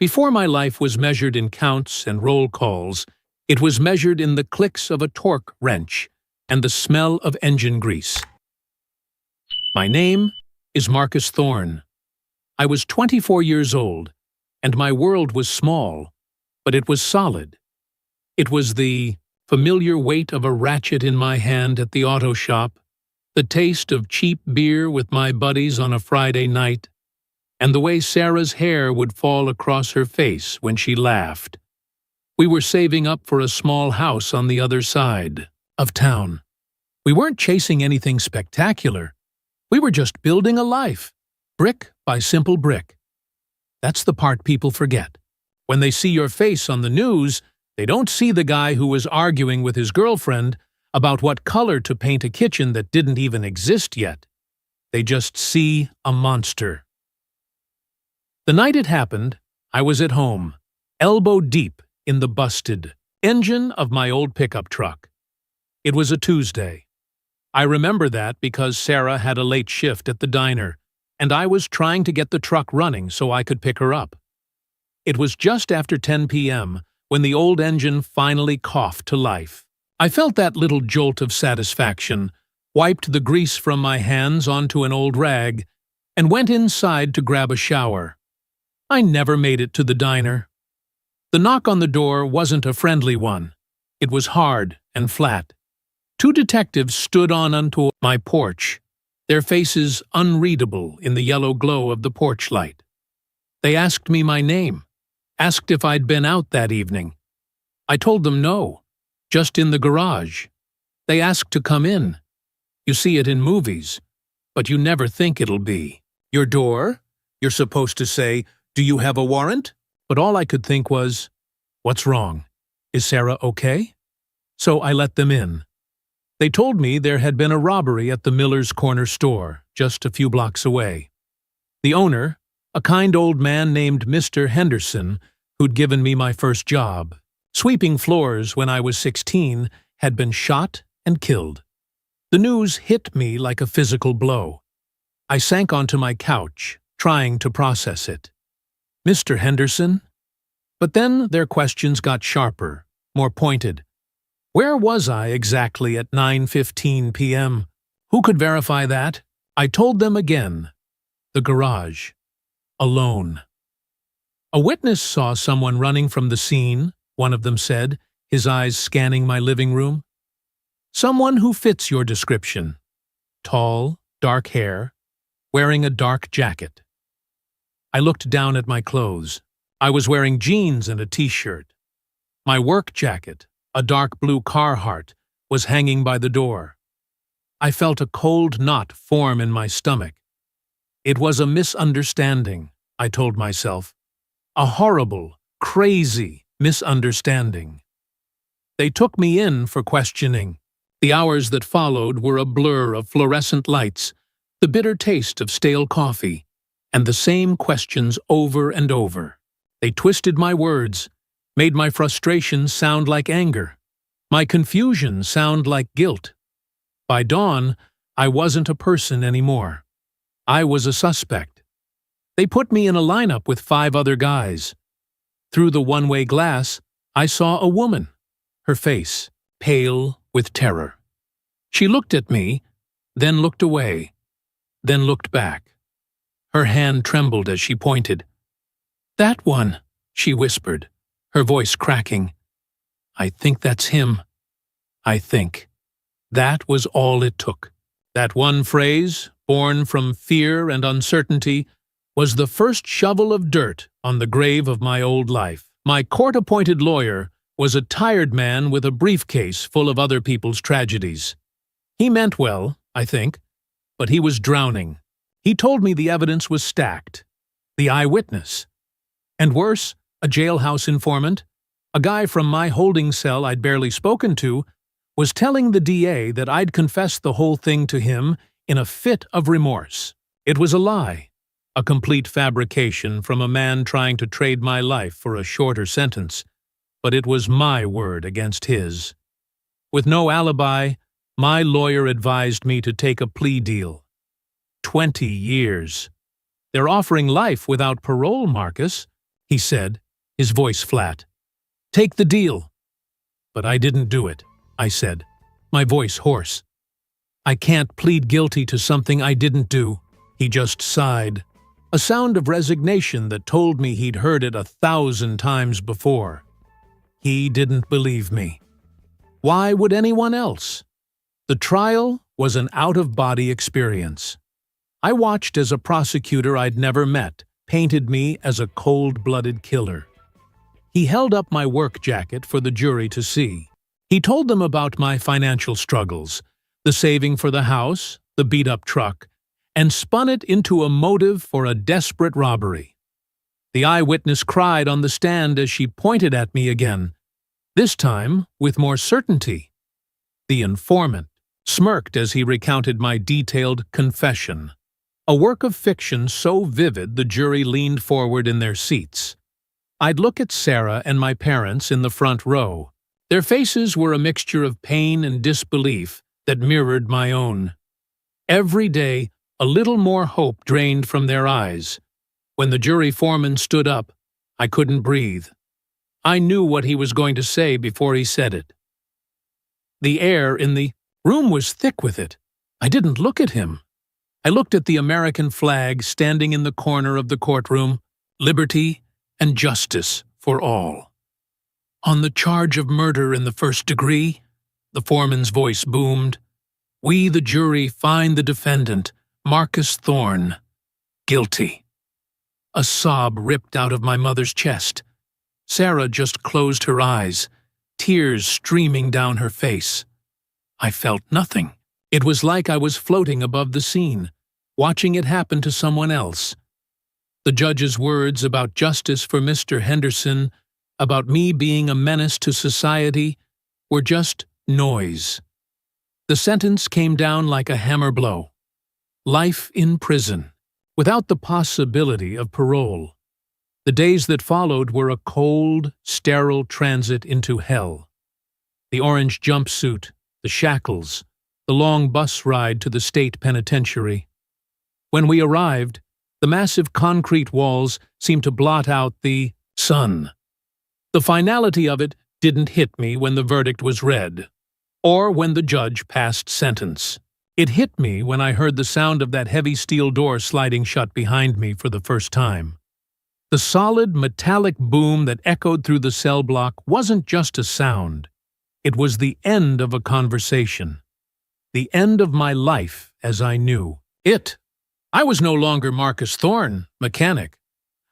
Before my life was measured in counts and roll calls, it was measured in the clicks of a torque wrench and the smell of engine grease. My name is Marcus Thorne. I was 24 years old, and my world was small, but it was solid. It was the familiar weight of a ratchet in my hand at the auto shop, the taste of cheap beer with my buddies on a Friday night, and the way Sarah's hair would fall across her face when she laughed. We were saving up for a small house on the other side of town. We weren't chasing anything spectacular. We were just building a life, brick by simple brick. That's the part people forget. When they see your face on the news, they don't see the guy who was arguing with his girlfriend about what color to paint a kitchen that didn't even exist yet. They just see a monster. The night it happened, I was at home, elbow deep in the busted engine of my old pickup truck. It was a Tuesday. I remember that because Sarah had a late shift at the diner, and I was trying to get the truck running so I could pick her up. It was just after 10 p.m. when the old engine finally coughed to life. I felt that little jolt of satisfaction, wiped the grease from my hands onto an old rag, and went inside to grab a shower. I never made it to the diner. The knock on the door wasn't a friendly one. It was hard and flat. Two detectives stood onto my porch, their faces unreadable in the yellow glow of the porch light. They asked me my name, asked if I'd been out that evening. I told them no, just in the garage. They asked to come in. You see it in movies, but you never think it'll be. Your door? You're supposed to say, "Do you have a warrant?" But all I could think was, what's wrong? Is Sarah okay? So I let them in. They told me there had been a robbery at the Miller's Corner store, just a few blocks away. The owner, a kind old man named Mr. Henderson, who'd given me my first job, sweeping floors when I was 16, had been shot and killed. The news hit me like a physical blow. I sank onto my couch, trying to process it. Mr. Henderson? But then their questions got sharper, more pointed. Where was I exactly at 9:15 p.m.? Who could verify that? I told them again. The garage. Alone. A witness saw someone running from the scene, one of them said, his eyes scanning my living room. Someone who fits your description. Tall, dark hair, wearing a dark jacket. I looked down at my clothes. I was wearing jeans and a t-shirt. My work jacket, a dark blue Carhartt, was hanging by the door. I felt a cold knot form in my stomach. It was a misunderstanding, I told myself. A horrible, crazy misunderstanding. They took me in for questioning. The hours that followed were a blur of fluorescent lights, the bitter taste of stale coffee, and the same questions over and over. They twisted my words, made my frustration sound like anger, my confusion sound like guilt. By dawn, I wasn't a person anymore. I was a suspect. They put me in a lineup with 5 other guys. Through the one-way glass, I saw a woman, her face pale with terror. She looked at me, then looked away, then looked back. Her hand trembled as she pointed. "That one," she whispered, her voice cracking. "I think that's him. I think." That was all it took. That one phrase, born from fear and uncertainty, was the first shovel of dirt on the grave of my old life. My court-appointed lawyer was a tired man with a briefcase full of other people's tragedies. He meant well, I think, but he was drowning. He told me the evidence was stacked. The eyewitness. And worse, a jailhouse informant, a guy from my holding cell I'd barely spoken to, was telling the DA that I'd confessed the whole thing to him in a fit of remorse. It was a lie, a complete fabrication from a man trying to trade my life for a shorter sentence, but it was my word against his. With no alibi, my lawyer advised me to take a plea deal. 20 years. They're offering life without parole, Marcus. he said, his voice flat. "Take the deal." "But I didn't do it," I said, my voice hoarse. "I can't plead guilty to something I didn't do." He just sighed, a sound of resignation that told me he'd heard it 1,000 times before. He didn't believe me. Why would anyone else? The trial was an out-of-body experience. I watched as a prosecutor I'd never met painted me as a cold-blooded killer. He held up my work jacket for the jury to see. He told them about my financial struggles, the saving for the house, the beat-up truck, and spun it into a motive for a desperate robbery. The eyewitness cried on the stand as she pointed at me again, this time with more certainty. The informant smirked as he recounted my detailed confession, a work of fiction so vivid the jury leaned forward in their seats. I'd look at Sarah and my parents in the front row. Their faces were a mixture of pain and disbelief that mirrored my own. Every day, a little more hope drained from their eyes. When the jury foreman stood up, I couldn't breathe. I knew what he was going to say before he said it. The air in the room was thick with it. I didn't look at him. I looked at the American flag standing in the corner of the courtroom, liberty and justice for all. "On the charge of murder in the first degree," the foreman's voice boomed, "we, the jury, find the defendant, Marcus Thorne, guilty." A sob ripped out of my mother's chest. Sarah just closed her eyes, tears streaming down her face. I felt nothing. It was like I was floating above the scene, watching it happen to someone else. The judge's words about justice for Mr. Henderson, about me being a menace to society, were just noise. The sentence came down like a hammer blow. Life in prison, without the possibility of parole. The days that followed were a cold, sterile transit into hell. The orange jumpsuit, the shackles, the long bus ride to the state penitentiary. When we arrived, the massive concrete walls seemed to blot out the sun. The finality of it didn't hit me when the verdict was read, or when the judge passed sentence. It hit me when I heard the sound of that heavy steel door sliding shut behind me for the first time. The solid, metallic boom that echoed through the cell block wasn't just a sound. It was the end of a conversation. The end of my life as I knew it. I was no longer Marcus Thorne, mechanic.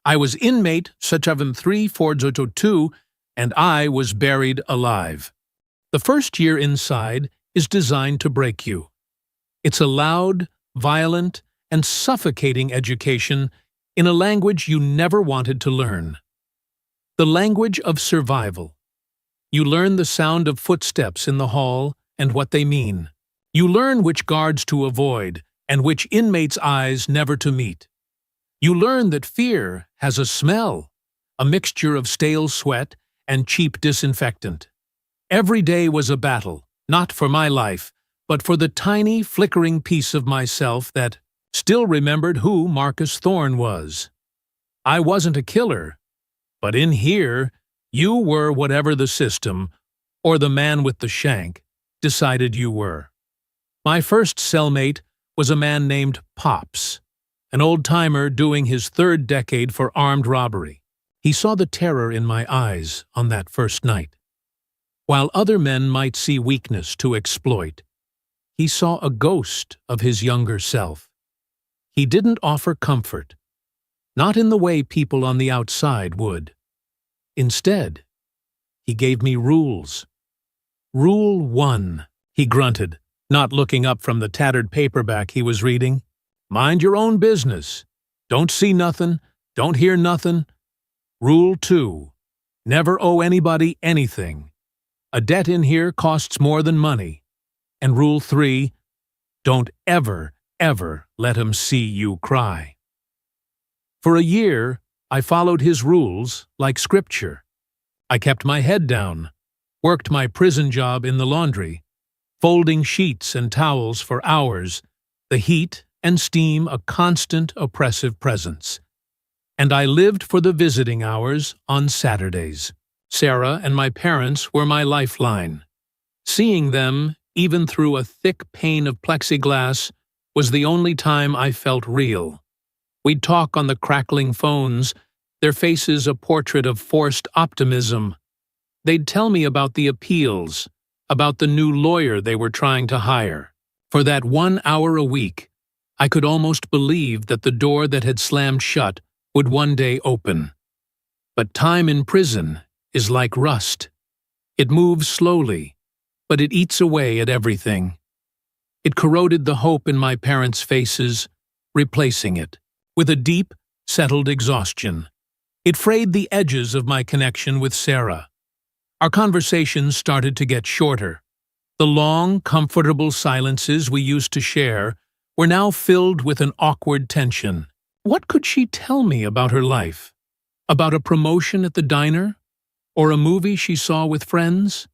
I was inmate 73402, and I was buried alive. The first year inside is designed to break you. It's a loud, violent, and suffocating education in a language you never wanted to learn. The language of survival. You learn the sound of footsteps in the hall and what they mean. You learn which guards to avoid and which inmates' eyes never to meet. You learn that fear has a smell, a mixture of stale sweat and cheap disinfectant. Every day was a battle, not for my life, but for the tiny, flickering piece of myself that still remembered who Marcus Thorne was. I wasn't a killer, but in here, you were whatever the system, or the man with the shank, decided you were. My first cellmate was a man named Pops, an old-timer doing his 3rd decade for armed robbery. He saw the terror in my eyes on that first night. While other men might see weakness to exploit, he saw a ghost of his younger self. He didn't offer comfort, not in the way people on the outside would. Instead, he gave me rules. "Rule 1, he grunted, not looking up from the tattered paperback he was reading. "Mind your own business. Don't see nothing, don't hear nothing. Rule 2, never owe anybody anything. A debt in here costs more than money. And Rule 3, don't ever, ever let 'em see you cry." For a year, I followed his rules like scripture. I kept my head down, worked my prison job in the laundry, folding sheets and towels for hours, the heat and steam a constant oppressive presence. and I lived for the visiting hours on Saturdays. Sarah and my parents were my lifeline. Seeing them, even through a thick pane of plexiglass, was the only time I felt real. We'd talk on the crackling phones, their faces a portrait of forced optimism. They'd tell me about the appeals, about the new lawyer they were trying to hire. For that 1 hour a week, I could almost believe that the door that had slammed shut would one day open. But time in prison is like rust. It moves slowly, but it eats away at everything. It corroded the hope in my parents' faces, replacing it with a deep, settled exhaustion. It frayed the edges of my connection with Sarah. Our conversations started to get shorter. The long, comfortable silences we used to share were now filled with an awkward tension. What could she tell me about her life? About a promotion at the diner? Or a movie she saw with friends?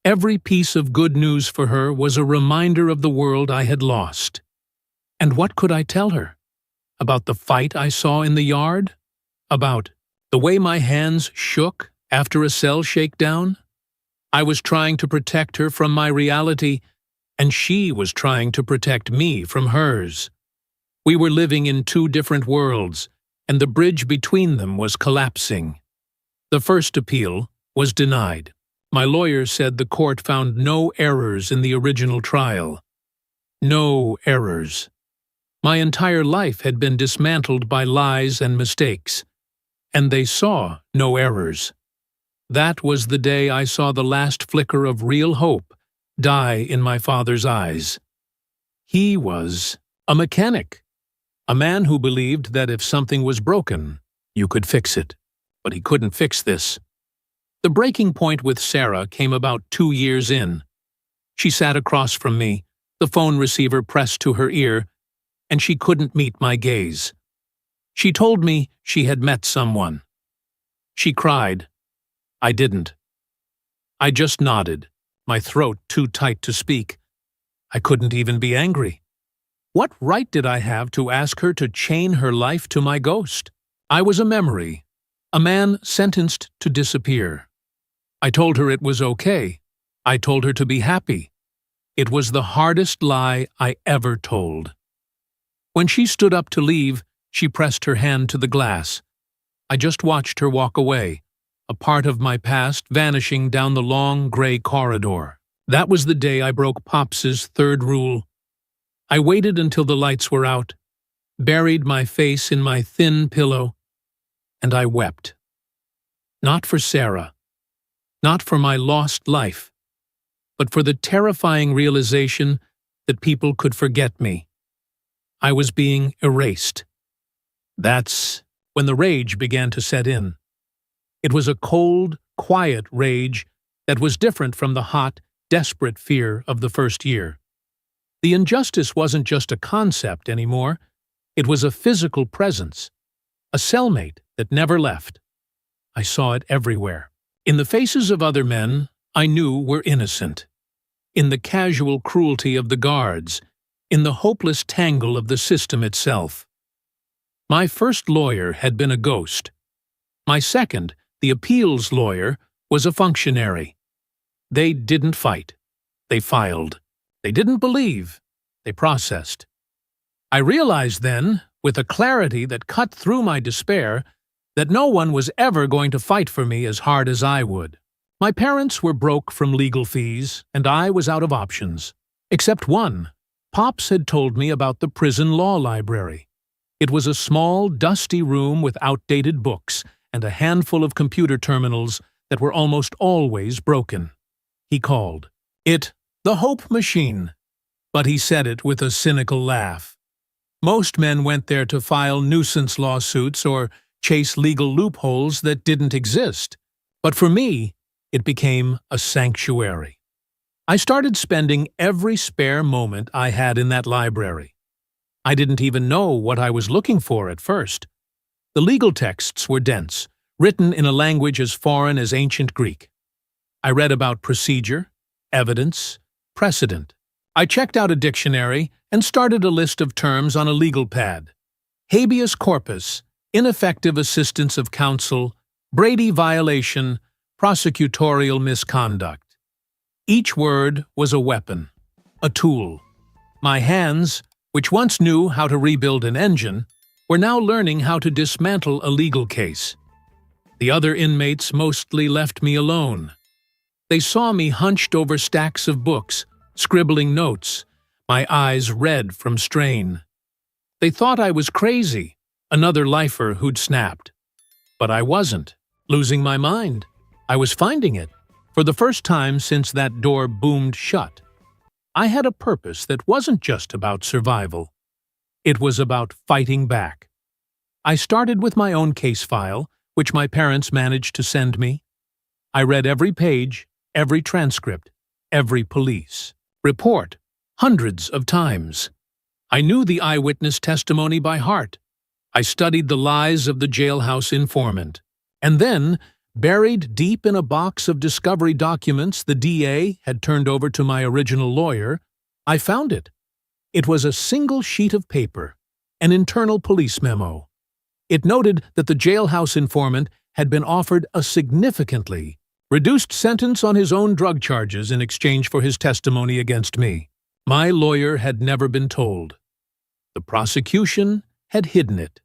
Every piece of good news for her was a reminder of the world I had lost. And what could I tell her? About the fight I saw in the yard? About the way my hands shook after a cell shakedown? I was trying to protect her from my reality, and she was trying to protect me from hers. We were living in two different worlds, and the bridge between them was collapsing. The first appeal was denied. My lawyer said the court found no errors in the original trial. No errors. My entire life had been dismantled by lies and mistakes, and they saw no errors. That was the day I saw the last flicker of real hope die in my father's eyes. He was a mechanic, a man who believed that if something was broken, you could fix it. But he couldn't fix this. The breaking point with Sarah came about 2 years in. She sat across from me, the phone receiver pressed to her ear, and she couldn't meet my gaze. She told me she had met someone. She cried. I didn't. I just nodded, my throat too tight to speak. I couldn't even be angry. What right did I have to ask her to chain her life to my ghost? I was a memory, a man sentenced to disappear. I told her it was okay. I told her to be happy. It was the hardest lie I ever told. When she stood up to leave, she pressed her hand to the glass. I just watched her walk away, a part of my past vanishing down the long gray corridor. That was the day I broke Pops's third rule. I waited until the lights were out, buried my face in my thin pillow, and I wept. Not for Sarah, not for my lost life, but for the terrifying realization that people could forget me. I was being erased. That's when the rage began to set in. It was a cold, quiet rage that was different from the hot, desperate fear of the first year. The injustice wasn't just a concept anymore, it was a physical presence, a cellmate that never left. I saw it everywhere. In the faces of other men I knew were innocent. In the casual cruelty of the guards, in the hopeless tangle of the system itself. My first lawyer had been a ghost. My second, the appeals lawyer, was a functionary. They didn't fight. They filed. They didn't believe. They processed. I realized then, with a clarity that cut through my despair, that no one was ever going to fight for me as hard as I would. My parents were broke from legal fees, and I was out of options. Except one. Pops had told me about the prison law library. It was a small, dusty room with outdated books and a handful of computer terminals that were almost always broken. He called it the Hope Machine, but he said it with a cynical laugh. Most men went there to file nuisance lawsuits or chase legal loopholes that didn't exist, but for me, it became a sanctuary. I started spending every spare moment I had in that library. I didn't even know what I was looking for at first. The legal texts were dense, written in a language as foreign as ancient Greek. I read about procedure, evidence, precedent. I checked out a dictionary and started a list of terms on a legal pad. Habeas corpus, ineffective assistance of counsel, Brady violation, prosecutorial misconduct. Each word was a weapon, a tool. My hands, which once knew how to rebuild an engine, were now learning how to dismantle a legal case. The other inmates mostly left me alone. They saw me hunched over stacks of books, scribbling notes, my eyes red from strain. They thought I was crazy, another lifer who'd snapped. But I wasn't losing my mind. I was finding it, for the first time since that door boomed shut. I had a purpose that wasn't just about survival. It was about fighting back. I started with my own case file, which my parents managed to send me. I read every page, every transcript, every police report, hundreds of times. I knew the eyewitness testimony by heart. I studied the lies of the jailhouse informant. And then, buried deep in a box of discovery documents the DA had turned over to my original lawyer, I found it. It was a single sheet of paper, an internal police memo. It noted that the jailhouse informant had been offered a significantly reduced sentence on his own drug charges in exchange for his testimony against me. My lawyer had never been told. The prosecution had hidden it.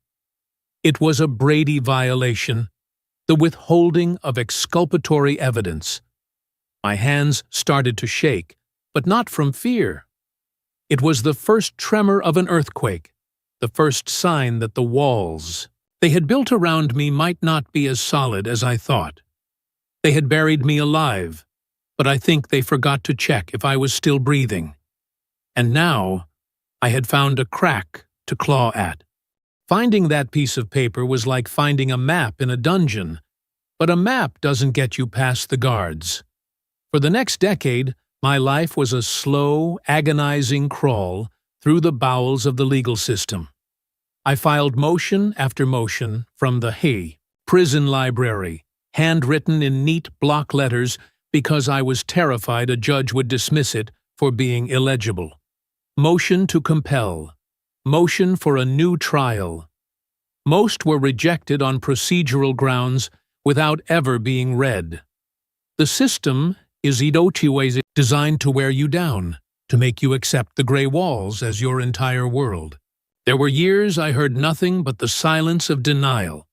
It was a Brady violation, the withholding of exculpatory evidence. My hands started to shake, but not from fear. It was the first tremor of an earthquake, the first sign that the walls they had built around me might not be as solid as I thought. They had buried me alive, but I think they forgot to check if I was still breathing. And now, I had found a crack to claw at. Finding that piece of paper was like finding a map in a dungeon, but a map doesn't get you past the guards. For the next decade, my life was a slow, agonizing crawl through the bowels of the legal system. I filed motion after motion from the prison library, handwritten in neat block letters because I was terrified a judge would dismiss it for being illegible. Motion to compel. Motion for a new trial. Most were rejected on procedural grounds without ever being read. The system is designed to wear you down, to make you accept the gray walls as your entire world. There were years I heard nothing but the silence of denial.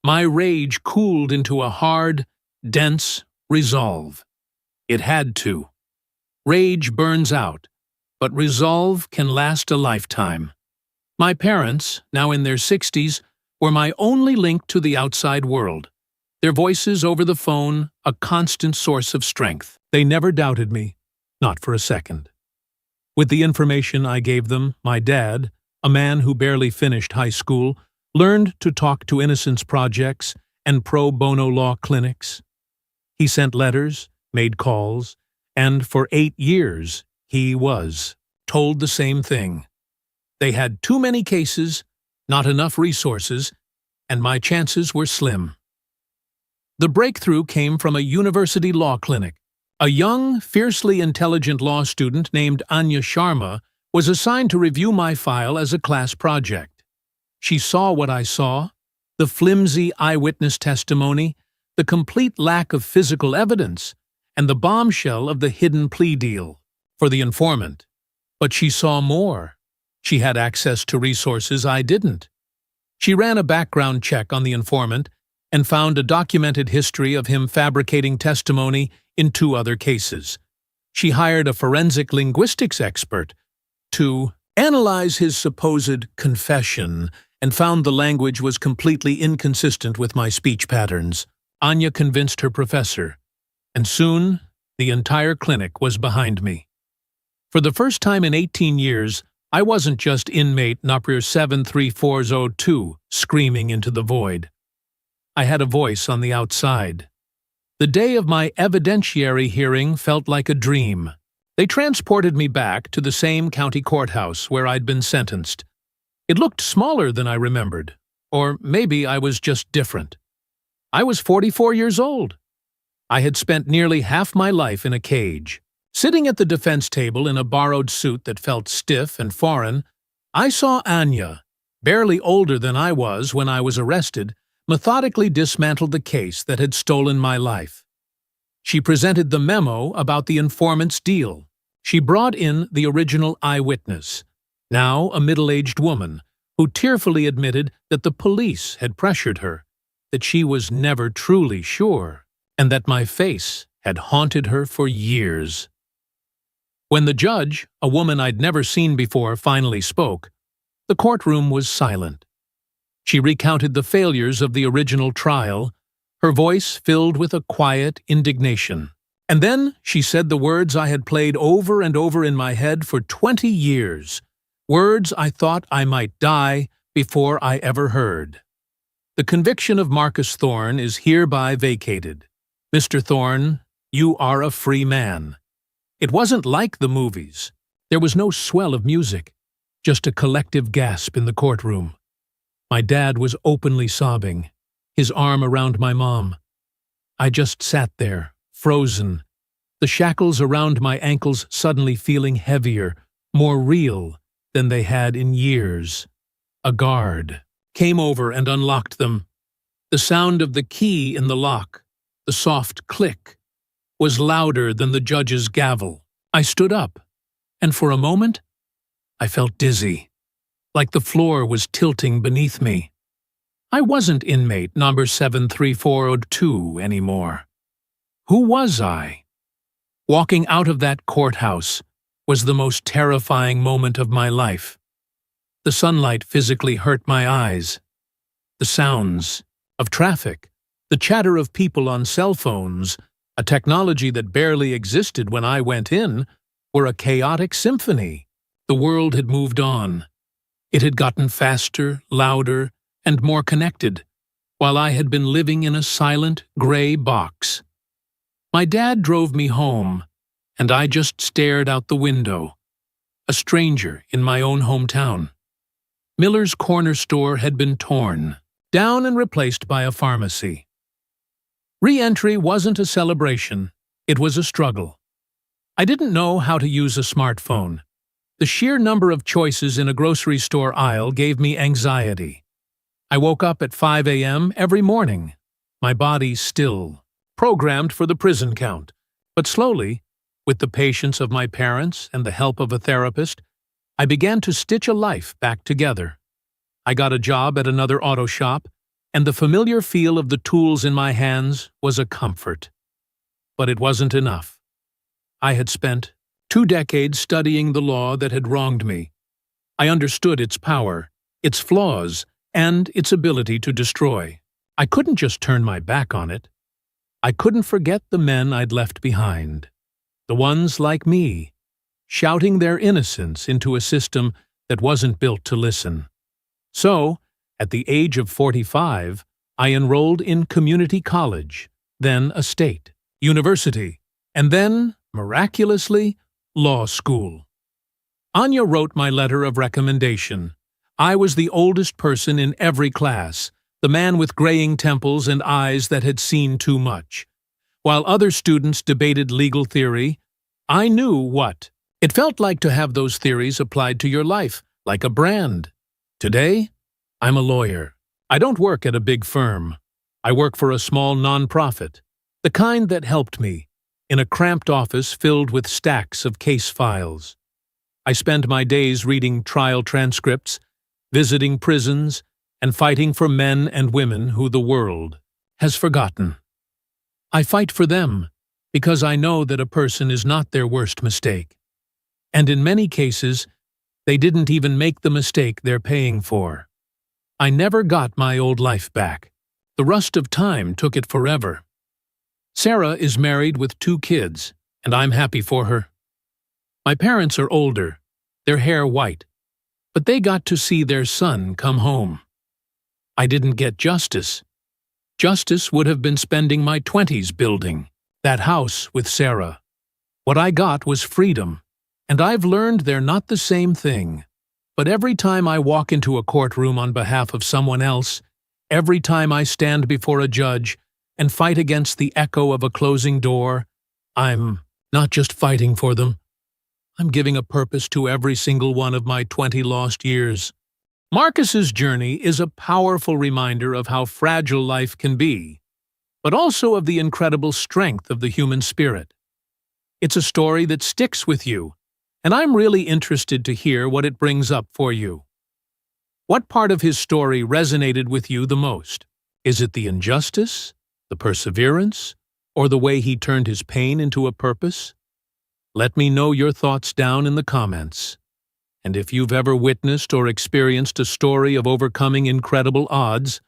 My rage cooled into a hard, dense resolve. It had to. Rage burns out, but resolve can last a lifetime. My parents, now in their 60s, were my only link to the outside world. Their voices over the phone, a constant source of strength. They never doubted me, not for a second. With the information I gave them, my dad, a man who barely finished high school, learned to talk to innocence projects and pro bono law clinics. He sent letters, made calls, and for 8 years he was told the same thing. They had too many cases, not enough resources, and my chances were slim. The breakthrough came from a university law clinic. A young, fiercely intelligent law student named Anya Sharma was assigned to review my file as a class project. She saw what I saw, the flimsy eyewitness testimony, the complete lack of physical evidence, and the bombshell of the hidden plea deal for the informant. But she saw more. She had access to resources I didn't. She ran a background check on the informant and found a documented history of him fabricating testimony in 2 other cases. She hired a forensic linguistics expert to analyze his supposed confession and found the language was completely inconsistent with my speech patterns. Anya convinced her professor, and soon the entire clinic was behind me. For the first time in 18 years, I wasn't just inmate number 73402 screaming into the void. I had a voice on the outside. The day of my evidentiary hearing felt like a dream. They transported me back to the same county courthouse where I'd been sentenced. It looked smaller than I remembered, or maybe I was just different. I was 44 years old. I had spent nearly half my life in a cage. Sitting at the defense table in a borrowed suit that felt stiff and foreign, I saw Anya, barely older than I was when I was arrested, methodically dismantled the case that had stolen my life. She presented the memo about the informant's deal. She brought in the original eyewitness, now a middle-aged woman, who tearfully admitted that the police had pressured her, that she was never truly sure, and that my face had haunted her for years. When the judge, a woman I'd never seen before, finally spoke, the courtroom was silent. She recounted the failures of the original trial, her voice filled with a quiet indignation. And then she said the words I had played over and over in my head for 20 years, words I thought I might die before I ever heard. The conviction of Marcus Thorne is hereby vacated. Mr. Thorne, you are a free man. It wasn't like the movies. There was no swell of music, just a collective gasp in the courtroom. My dad was openly sobbing, his arm around my mom. I just sat there, frozen, the shackles around my ankles suddenly feeling heavier, more real than they had in years. A guard came over and unlocked them. The sound of the key in the lock, the soft click, was louder than the judge's gavel. I stood up, and for a moment, I felt dizzy, like the floor was tilting beneath me. I wasn't inmate number 73402 anymore. Who was I? Walking out of that courthouse was the most terrifying moment of my life. The sunlight physically hurt my eyes. The sounds of traffic, the chatter of people on cell phones, a technology that barely existed when I went in, were a chaotic symphony. The world had moved on. It had gotten faster, louder, and more connected, while I had been living in a silent, gray box. My dad drove me home, and I just stared out the window, a stranger in my own hometown. Miller's corner store had been torn down and replaced by a pharmacy. Re-entry wasn't a celebration, it was a struggle. I didn't know how to use a smartphone. The sheer number of choices in a grocery store aisle gave me anxiety. I woke up at 5 a.m. every morning, my body still, programmed for the prison count. But slowly, with the patience of my parents and the help of a therapist, I began to stitch a life back together. I got a job at another auto shop, and the familiar feel of the tools in my hands was a comfort. But it wasn't enough. I had spent 2 decades studying the law that had wronged me. I understood its power, its flaws, and its ability to destroy. I couldn't just turn my back on it. I couldn't forget the men I'd left behind. The ones like me, shouting their innocence into a system that wasn't built to listen. So, at the age of 45, I enrolled in community college, then a state university, and then, miraculously, law school. Anya wrote my letter of recommendation. I was the oldest person in every class, the man with graying temples and eyes that had seen too much. While other students debated legal theory, I knew what it felt like to have those theories applied to your life, like a brand. Today, I'm a lawyer. I don't work at a big firm. I work for a small nonprofit, the kind that helped me, in a cramped office filled with stacks of case files. I spend my days reading trial transcripts, visiting prisons, and fighting for men and women who the world has forgotten. I fight for them because I know that a person is not their worst mistake. And in many cases, they didn't even make the mistake they're paying for. I never got my old life back. The rust of time took it forever. Sarah is married with 2 kids, and I'm happy for her. My parents are older, their hair white, but they got to see their son come home. I didn't get justice. Justice would have been spending my 20s building that house with Sarah. What I got was freedom, and I've learned they're not the same thing. But every time I walk into a courtroom on behalf of someone else, every time I stand before a judge and fight against the echo of a closing door, I'm not just fighting for them. I'm giving a purpose to every single one of my 20 lost years. Marcus's journey is a powerful reminder of how fragile life can be, but also of the incredible strength of the human spirit. It's a story that sticks with you, and I'm really interested to hear what it brings up for you. What part of his story resonated with you the most? Is it the injustice, the perseverance, or the way he turned his pain into a purpose? Let me know your thoughts down in the comments. And if you've ever witnessed or experienced a story of overcoming incredible odds,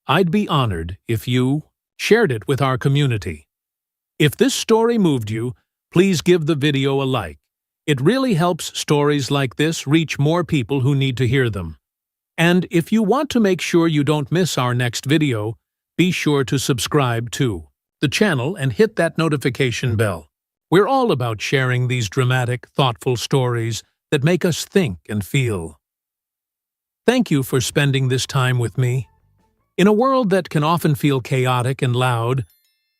I'd be honored if you shared it with our community. If this story moved you, please give the video a like. It really helps stories like this reach more people who need to hear them. And if you want to make sure you don't miss our next video, be sure to subscribe to the channel and hit that notification bell. We're all about sharing these dramatic, thoughtful stories that make us think and feel. Thank you for spending this time with me. In a world that can often feel chaotic and loud,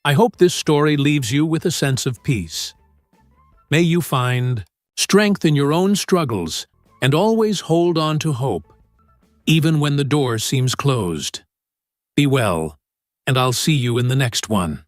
I hope this story leaves you with a sense of peace. May you find strength in your own struggles and always hold on to hope, even when the door seems closed. Be well, and I'll see you in the next one.